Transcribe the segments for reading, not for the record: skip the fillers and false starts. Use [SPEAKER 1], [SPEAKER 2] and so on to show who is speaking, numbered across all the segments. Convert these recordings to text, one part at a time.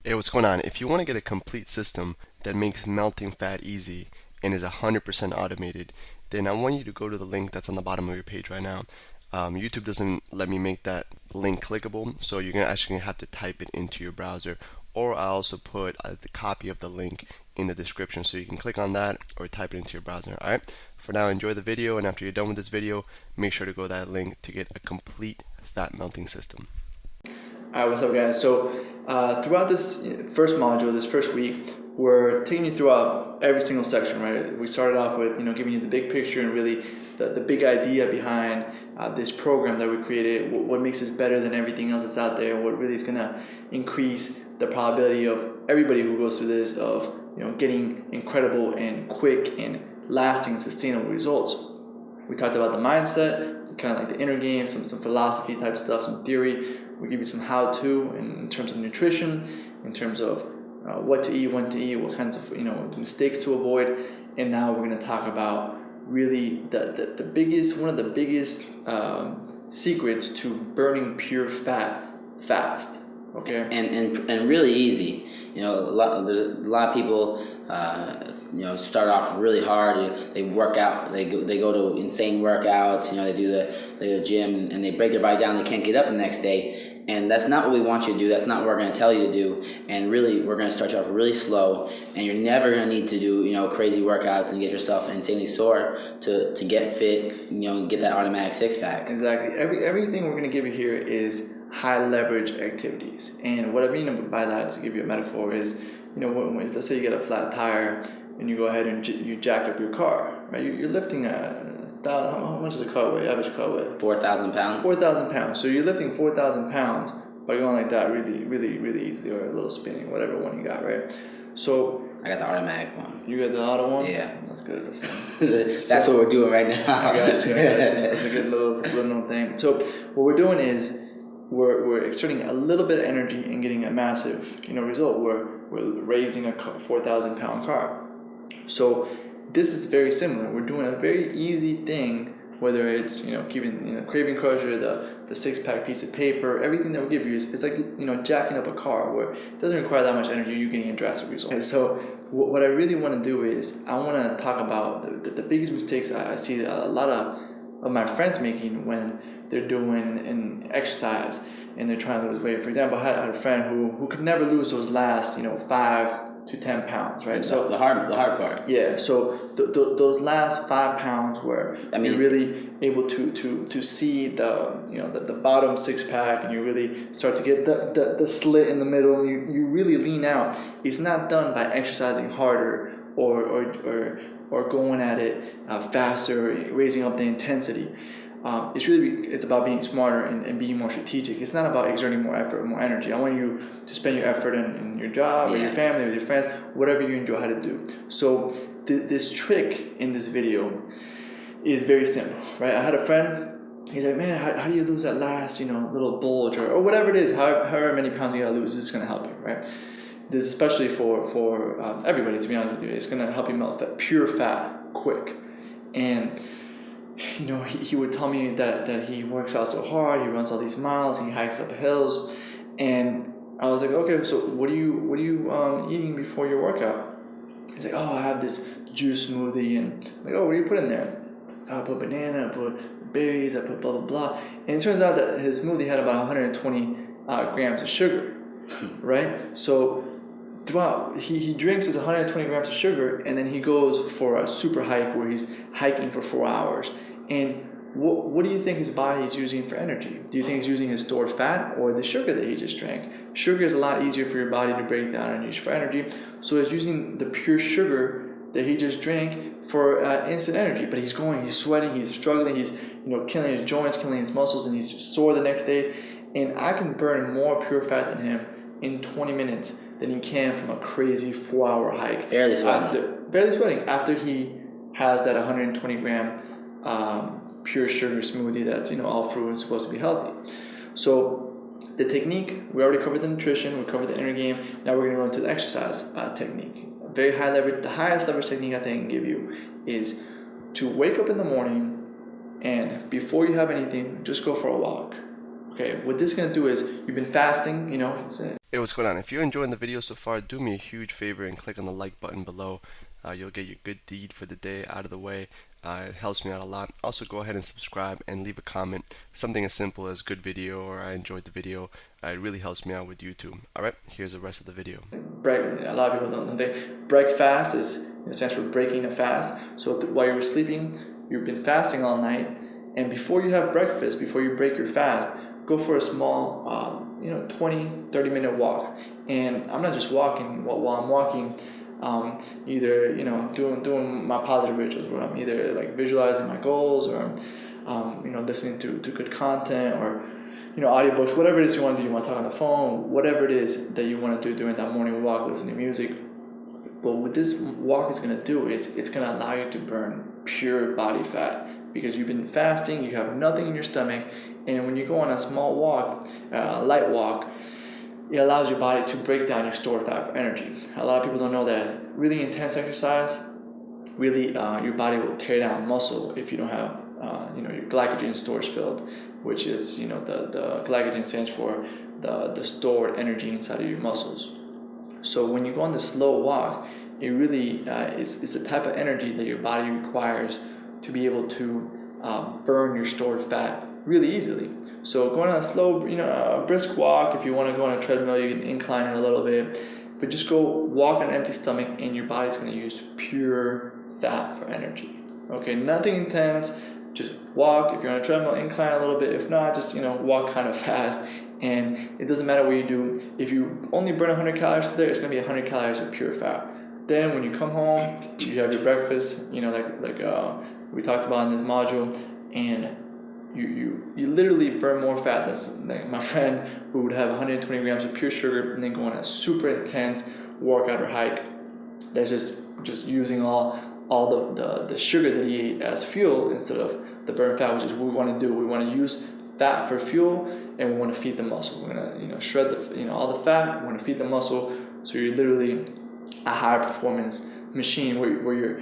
[SPEAKER 1] Hey, what's going on? If you want to get a complete system that makes melting fat easy and is 100% automated, then I want you to go to the link that's on the bottom of your page right now. YouTube doesn't let me make that link clickable, so you're actually gonna have to type it into your browser, or I also put the copy of the link in the description, so you can click on that or type it into your browser. Alright, for now, enjoy the video, and after you're done with this video, make sure to go to that link to get a complete fat melting system.
[SPEAKER 2] Alright, what's up guys? So throughout this first module, this first week, we're taking you throughout every single section, right? We started off with, giving you the big picture and really the big idea behind this program that we created, what makes us better than everything else that's out there, and what really is gonna increase the probability of everybody who goes through this of getting incredible and quick and lasting sustainable results. We talked about the mindset, kind of like the inner game, some philosophy type stuff, some theory. We give you some how-to in terms of nutrition, in terms of what to eat, when to eat, what kinds of mistakes to avoid, and now we're going to talk about really the biggest, one of the biggest secrets to burning pure fat fast. Okay,
[SPEAKER 3] and really easy. There's a lot of people start off really hard. They work out, they go to insane workouts. They do the gym and they break their body down. They can't get up the next day. And that's not what we want you to do. That's not what we're going to tell you to do. And really, we're going to start you off really slow. And you're never going to need to do crazy workouts and get yourself insanely sore to get fit. Get that automatic six pack.
[SPEAKER 2] Exactly. Everything we're going to give you here is high leverage activities. And what I mean by that, to give you a metaphor, is when let's say you get a flat tire and you go ahead and you jack up your car, right? You're lifting how much does a car weigh? Average car weigh?
[SPEAKER 3] 4,000 pounds.
[SPEAKER 2] 4,000 pounds. So you're lifting 4,000 pounds by going like that really easily, or a little spinning, whatever one you got, right? So
[SPEAKER 3] I got the automatic one.
[SPEAKER 2] You got the auto one?
[SPEAKER 3] Yeah.
[SPEAKER 2] That's good. That's
[SPEAKER 3] That's what we're doing right now.
[SPEAKER 2] I got you. That's a good little subliminal thing. So what we're doing is we're exerting a little bit of energy and getting a massive result. We're raising a 4,000 pound car. So this is very similar. We're doing a very easy thing, whether it's keeping craving crusher, the six pack piece of paper, everything that we give you is like jacking up a car where it doesn't require that much energy. You're getting a drastic result. Okay, so what I really want to do is I want to talk about the biggest mistakes I see a lot of my friends making when they're doing an exercise and they're trying to lose weight. For example, I had a friend who could never lose those last 5 to 10 pounds, right?
[SPEAKER 3] So the hard part.
[SPEAKER 2] Yeah. So those last 5 pounds where you're really able to see the bottom six pack, and you really start to get the slit in the middle, and you really lean out. It's not done by exercising harder or going at it faster, raising up the intensity. It's about being smarter and being more strategic. It's not about exerting more effort, more energy. I want you to spend your effort in your job, or your family, with your friends, whatever you enjoy how to do. So this trick in this video is very simple, right? I had a friend. He's like, man, how do you lose that last little bulge or whatever it is? However many pounds you gotta lose, this is gonna help you, right? This is especially for everybody. To be honest with you, it's gonna help you melt that pure fat quick. And he would tell me that he works out so hard, he runs all these miles, he hikes up hills, and I was like, okay, so what are you eating before your workout? He's like, oh, I have this juice smoothie, and I'm like, oh, what do you put in there? I put banana, I put berries, I put blah blah blah, and it turns out that his smoothie had about 120 grams of sugar, right? So throughout, he drinks his 120 grams of sugar, and then he goes for a super hike where he's hiking for 4 hours. And what do you think his body is using for energy? Do you think he's using his stored fat or the sugar that he just drank? Sugar is a lot easier for your body to break down and use for energy, so he's using the pure sugar that he just drank for instant energy. But he's sweating, he's struggling, he's killing his joints, killing his muscles, and he's sore the next day. And I can burn more pure fat than him in 20 minutes than he can from a crazy 4-hour hike.
[SPEAKER 3] Barely sweating
[SPEAKER 2] after he has that 120 gram pure sugar smoothie that's all fruit and supposed to be healthy. So the technique, we already covered the nutrition, we covered the inner game. Now we're going to go into the exercise technique. Very high leverage. The highest leverage technique I think I can give you is to wake up in the morning, and before you have anything, just go for a walk. Okay, what this is going to do is, you've been fasting,
[SPEAKER 1] Hey, what's going on? If you're enjoying the video so far, do me a huge favor and click on the like button below. You'll get your good deed for the day out of the way. It helps me out a lot. Also, go ahead and subscribe and leave a comment. Something as simple as good video or I enjoyed the video. It really helps me out with YouTube. Alright, here's the rest of the video.
[SPEAKER 2] A lot of people don't think break fast stands for breaking a fast. So while you were sleeping, you've been fasting all night, and before you have breakfast, before you break your fast, go for a small 20-30 minute walk. And I'm not just walking. While I'm walking, either doing my positive rituals, where I'm either like visualizing my goals, or I'm listening to good content, or audiobooks, whatever it is you want to do. You want to talk on the phone, whatever it is that you want to do during that morning walk, listen to music. But what this walk is going to do is it's going to allow you to burn pure body fat, because you've been fasting, you have nothing in your stomach, and when you go on a small walk, light walk, it allows your body to break down your stored fat for energy. A lot of people don't know that really intense exercise, really your body will tear down muscle if you don't have your glycogen storage filled, which is the glycogen stands for the stored energy inside of your muscles. So when you go on the slow walk, it really is the type of energy that your body requires to be able to burn your stored fat really easily. So going on a slow, brisk walk. If you want to go on a treadmill, you can incline it a little bit, but just go walk on an empty stomach, and your body's going to use pure fat for energy. Okay, nothing intense. Just walk. If you're on a treadmill, incline a little bit. If not, just walk kind of fast. And it doesn't matter what you do. If you only burn 100 calories today, it's going to be 100 calories of pure fat. Then when you come home, you have your breakfast, like we talked about in this module, and you literally burn more fat. That's like my friend who would have 120 grams of pure sugar and then go on a super intense workout or hike. That's just using all the sugar that he ate as fuel instead of the burn fat, which is what we want to do. We want to use fat for fuel, and we want to feed the muscle. We're gonna shred all the fat. We want to feed the muscle, so you're literally a high performance machine where you're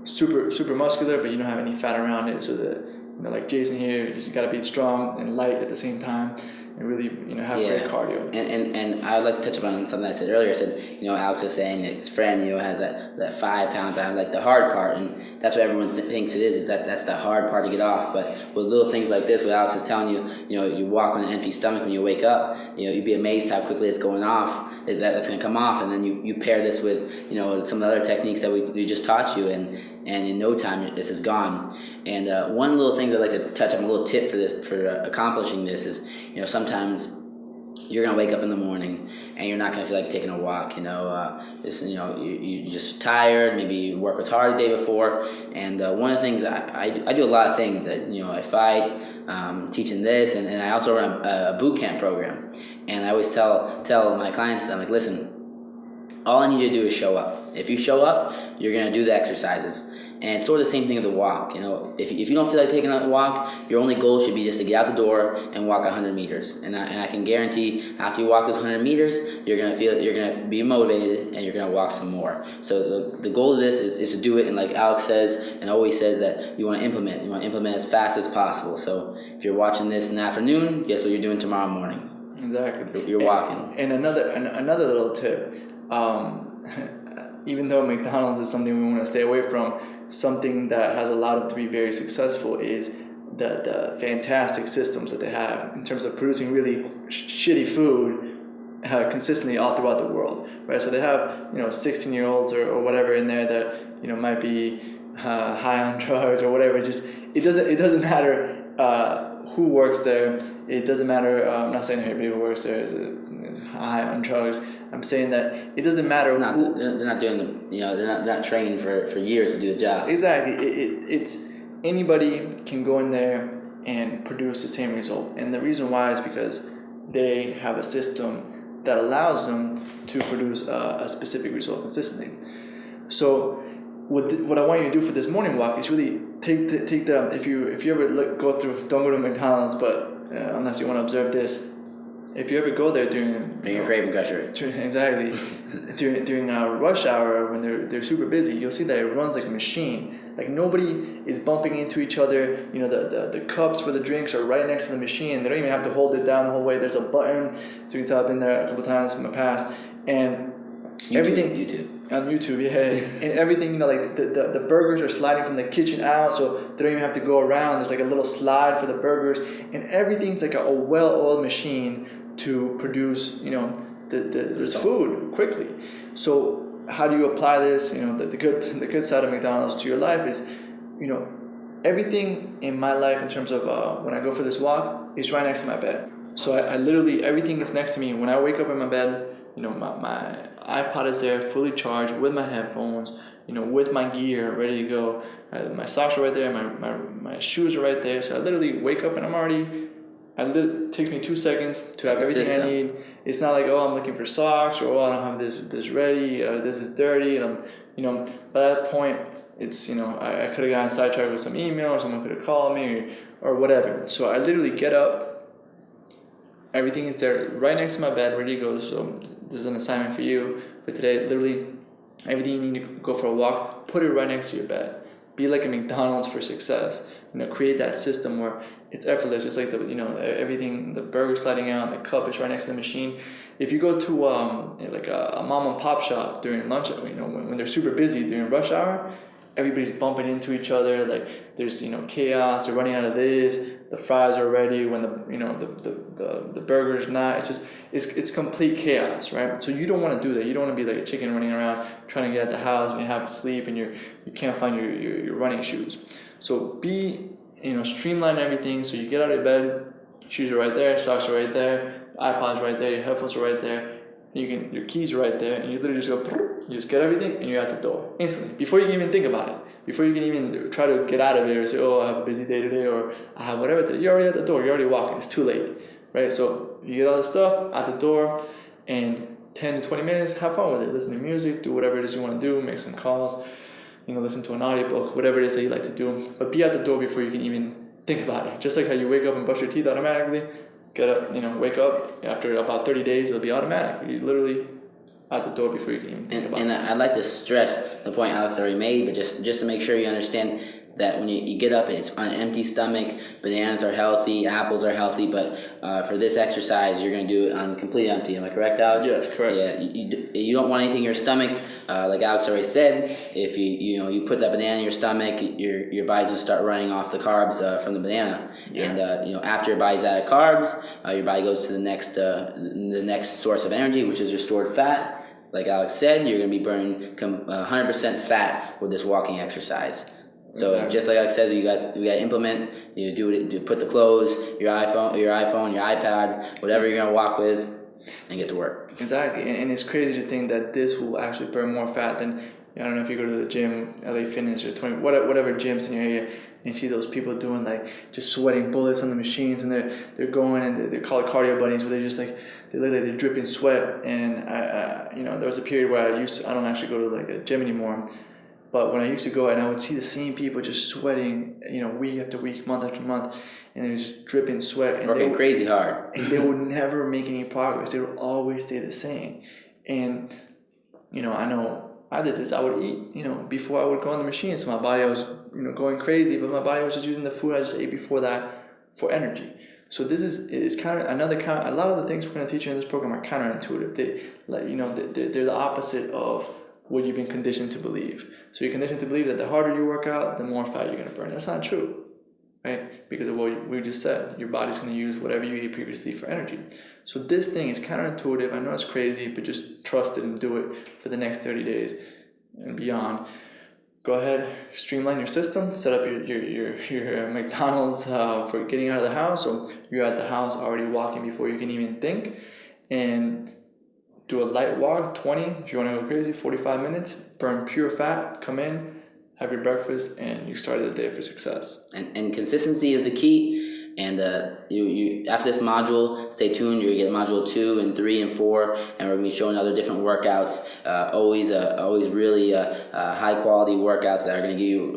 [SPEAKER 2] super muscular, but you don't have any fat around it. So that like Jason here, you got to be strong and light at the same time, and really have great cardio.
[SPEAKER 3] And I would like to touch upon something I said earlier. I said Alex was saying that his friend has that 5 pounds. I have like the hard part, and that's what everyone thinks it is that's the hard part to get off. But with little things like this, what Alex is telling you, you walk on an empty stomach when you wake up, you'd be amazed how quickly it's going off. That's going to come off, and then you pair this with some of the other techniques that we just taught you, and in no time this is gone. And one little thing I'd like to touch on, a little tip for accomplishing this is, sometimes you're gonna wake up in the morning and you're not gonna feel like taking a walk. You're just tired. Maybe you work was hard the day before. And one of the things I do a lot of things. I fight, teaching this, and I also run a boot camp program. And I always tell my clients, I'm like, listen, all I need you to do is show up. If you show up, you're gonna do the exercises. And it's sort of the same thing with the walk. If you don't feel like taking a walk, your only goal should be just to get out the door and walk 100 meters. And I can guarantee after you walk those 100 meters, you're gonna be motivated, and you're gonna walk some more. So the goal of this is to do it, and like Alex says and always says, that you want to implement as fast as possible. So if you're watching this in the afternoon, guess what you're doing tomorrow morning?
[SPEAKER 2] Exactly.
[SPEAKER 3] You're walking.
[SPEAKER 2] And another little tip. Even though McDonald's is something we want to stay away from, something that has allowed them to be very successful is the fantastic systems that they have in terms of producing really shitty food consistently all throughout the world, right? So they have 16-year-olds or whatever in there that might be high on drugs or whatever. It doesn't matter who works there. It doesn't matter. I'm not saying everybody who works there is high on drugs. I'm saying that it doesn't matter.
[SPEAKER 3] They're not doing they're not training for years to do the job.
[SPEAKER 2] Exactly. It's anybody can go in there and produce the same result. And the reason why is because they have a system that allows them to produce a specific result consistently. So what I want you to do for this morning walk is really take the if you ever don't go to McDonald's, but unless you want to observe this. If you ever go there during
[SPEAKER 3] your craving crusher,
[SPEAKER 2] exactly during rush hour when they're super busy, you'll see that it runs like a machine. Like nobody is bumping into each other. You know, the cups for the drinks are right next to the machine. They don't even have to hold it down the whole way. There's a button, so you can tap in there a couple times in the past, and everything on YouTube, yeah, and everything, you know, like the burgers are sliding from the kitchen out, so they don't even have to go around. There's like a little slide for the burgers, and everything's like a well-oiled machine to produce, you know, this food quickly. So how do you apply this? You know, the good side of McDonald's to your life is, you know, everything in my life in terms of when I go for this walk is right next to my bed. So I literally, everything is next to me. When I wake up in my bed, you know, my iPod is there, fully charged, with my headphones, you know, with my gear ready to go. My socks are right there, my shoes are right there. So I literally wake up and it takes me 2 seconds to have everything I need. It's not like, oh, I'm looking for socks, or, oh, I don't have this ready, this is dirty, and I'm, you know, by that point, it's, you know, I could have gotten sidetracked with some email, or someone could have called me, or whatever. So I literally get up, everything is there right next to my bed, ready to go. So this is an assignment for you. But today, literally, everything you need to go for a walk, put it right next to your bed. Be like a McDonald's for success. You know, create that system where it's effortless. It's like everything, the burger sliding out, the cup is right next to the machine. If you go to like a mom and pop shop during lunch, you know, when they're super busy during rush hour, everybody's bumping into each other. Like there's, you know, chaos. They're running out of this. The fries are ready when the burger's not. It's just it's complete chaos, right? So you don't want to do that. You don't want to be like a chicken running around trying to get at the house and you have to sleep and you can't find your running shoes. So streamline everything. So you get out of bed, shoes are right there, socks are right there, iPod's right there, your headphones are right there. Your keys are right there, and you literally just go, you just get everything, and you're at the door instantly. Before you can even think about it, before you can even try to get out of it or say, oh, I have a busy day today, or I have whatever today, you're already at the door, you're already walking, it's too late, right? So you get all this stuff at the door, and 10 to 20 minutes, have fun with it. Listen to music, do whatever it is you want to do, make some calls, you know, listen to an audiobook, whatever it is that you like to do, but be at the door before you can even think about it. Just like how you wake up and brush your teeth automatically, get up, you know, wake up. After about 30 days, it'll be automatic. You're literally at the door before you can even think about it.
[SPEAKER 3] And I'd like to stress the point Alex already made, but just to make sure you understand that when you get up, it's on an empty stomach. Bananas are healthy, apples are healthy, but for this exercise, you're going to do it on complete empty. Am I correct, Alex?
[SPEAKER 2] Yes, correct.
[SPEAKER 3] Yeah, you don't want anything in your stomach. Like Alex already said, if you put that banana in your stomach, your body's going to start running off the carbs from the banana. Yeah. And after your body's out of carbs, your body goes to the next source of energy, which is your stored fat. Like Alex said, you're going to be burning 100% fat with this walking exercise. So exactly. Just like I said, we got to implement. Put the clothes, your iPhone, your iPad, whatever you're gonna walk with, and get to work.
[SPEAKER 2] Exactly, and it's crazy to think that this will actually burn more fat than, I don't know if you go to the gym, LA Fitness or 20, whatever gyms in your area, and you see those people doing like just sweating bullets on the machines, and they're going and they call it cardio bunnies, where they're just like they look like they're dripping sweat. And there was a period where I don't actually go to like a gym anymore. But when I used to go and I would see the same people just sweating, week after week, month after month, and they were just dripping sweat. And
[SPEAKER 3] working crazy hard.
[SPEAKER 2] And they would never make any progress. They would always stay the same. And, I know I did this. I would eat, before I would go on the machine. So my body was, going crazy, but my body was just using the food I just ate before that for energy. So this is kind of a lot of the things we're going to teach you in this program are counterintuitive. They're the opposite of what you've been conditioned to believe. So you're conditioned to believe that the harder you work out, the more fat you're going to burn. That's not true, right? Because of what we just said. Your body's going to use whatever you ate previously for energy. So this thing is counterintuitive. I know it's crazy, but just trust it and do it for the next 30 days and beyond. Go ahead, streamline your system, set up your McDonald's for getting out of the house. So you're at the house already walking before you can even think. And do a light walk, 20, if you want to go crazy, 45 minutes, burn pure fat, come in, have your breakfast, and you started the day for success.
[SPEAKER 3] And consistency is the key. And you after this module, stay tuned. You're going to get module 2 and 3 and 4, and we're going to be showing other different workouts. Always really high quality workouts that are going to give you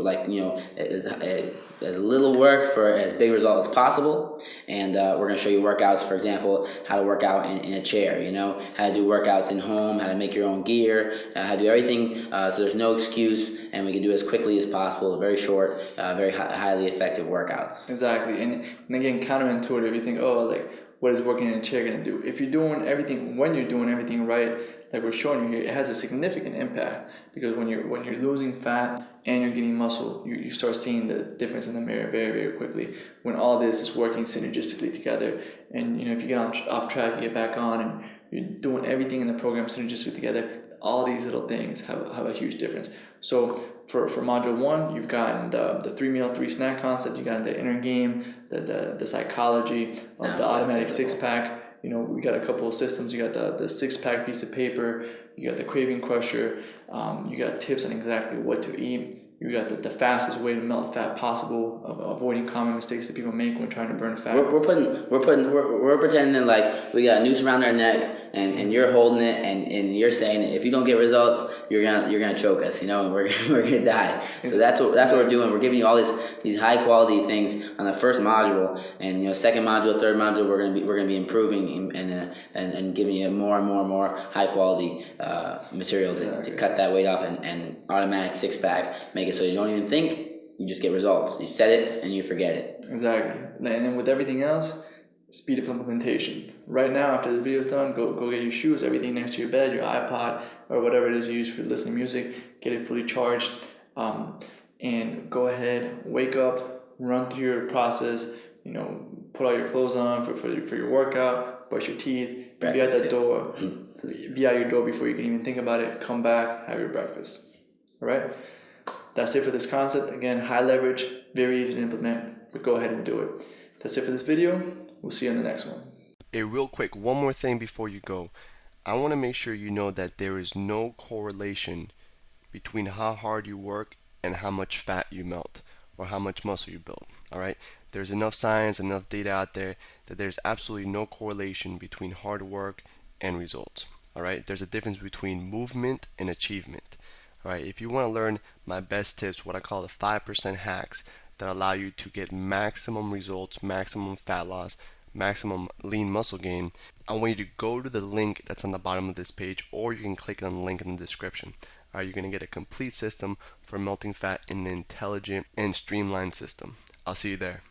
[SPEAKER 3] as little work for as big a result as possible. And we're going to show you workouts, for example, how to work out in a chair, you know, how to do workouts in home, how to make your own gear, how to do everything. So there's no excuse, and we can do it as quickly as possible, very short, very highly effective workouts.
[SPEAKER 2] Exactly. And again, counterintuitive, you think, oh, like, what is working in a chair going to do? If you're doing everything, when you're doing everything right, like we're showing you here, it has a significant impact, because when you're losing fat and you're getting muscle, you start seeing the difference in the mirror very, very quickly when all this is working synergistically together. And if you get off track, you get back on, and you're doing everything in the program synergistically together, all these little things have a huge difference. So for module 1, you've gotten the 3 meal 3 snack concept, you got the inner game, the psychology of the automatic 6-pack. We got a couple of systems. You got the 6-pack piece of paper, you got the craving crusher, you got tips on exactly what to eat. You got the fastest way to melt fat possible, avoiding common mistakes that people make when trying to burn fat.
[SPEAKER 3] We're pretending like we got a noose around our neck, and you're holding it, and you're saying if you don't get results, you're gonna choke us, and we're gonna die. So that's what we're doing. We're giving you all these high quality things on the first module, and second module, third module, we're gonna be improving and giving you more and more high quality materials to cut that weight off, and automatic 6-pack, make it so you don't even think, you just get results. You set it and you forget it.
[SPEAKER 2] Exactly. And then with everything else, speed of implementation. Right now, after this video is done, go get your shoes, everything next to your bed, your iPod, or whatever it is you use for listening to music, get it fully charged, and go ahead, wake up, run through your process, put all your clothes on for your workout, brush your teeth, be out the door, be out your door before you can even think about it, come back, have your breakfast. All right? That's it for this concept. Again, high leverage, very easy to implement, but go ahead and do it. That's it for this video. We'll see you in the next one.
[SPEAKER 1] Hey, real quick, one more thing before you go. I want to make sure you know that there is no correlation between how hard you work and how much fat you melt or how much muscle you build. All right? There's enough science, enough data out there that there's absolutely no correlation between hard work and results. All right? There's a difference between movement and achievement. All right? If you want to learn my best tips, what I call the 5% hacks that allow you to get maximum results, maximum fat loss, maximum lean muscle gain, I want you to go to the link that's on the bottom of this page, or you can click on the link in the description. All right, you're going to get a complete system for melting fat in an intelligent and streamlined system. I'll see you there.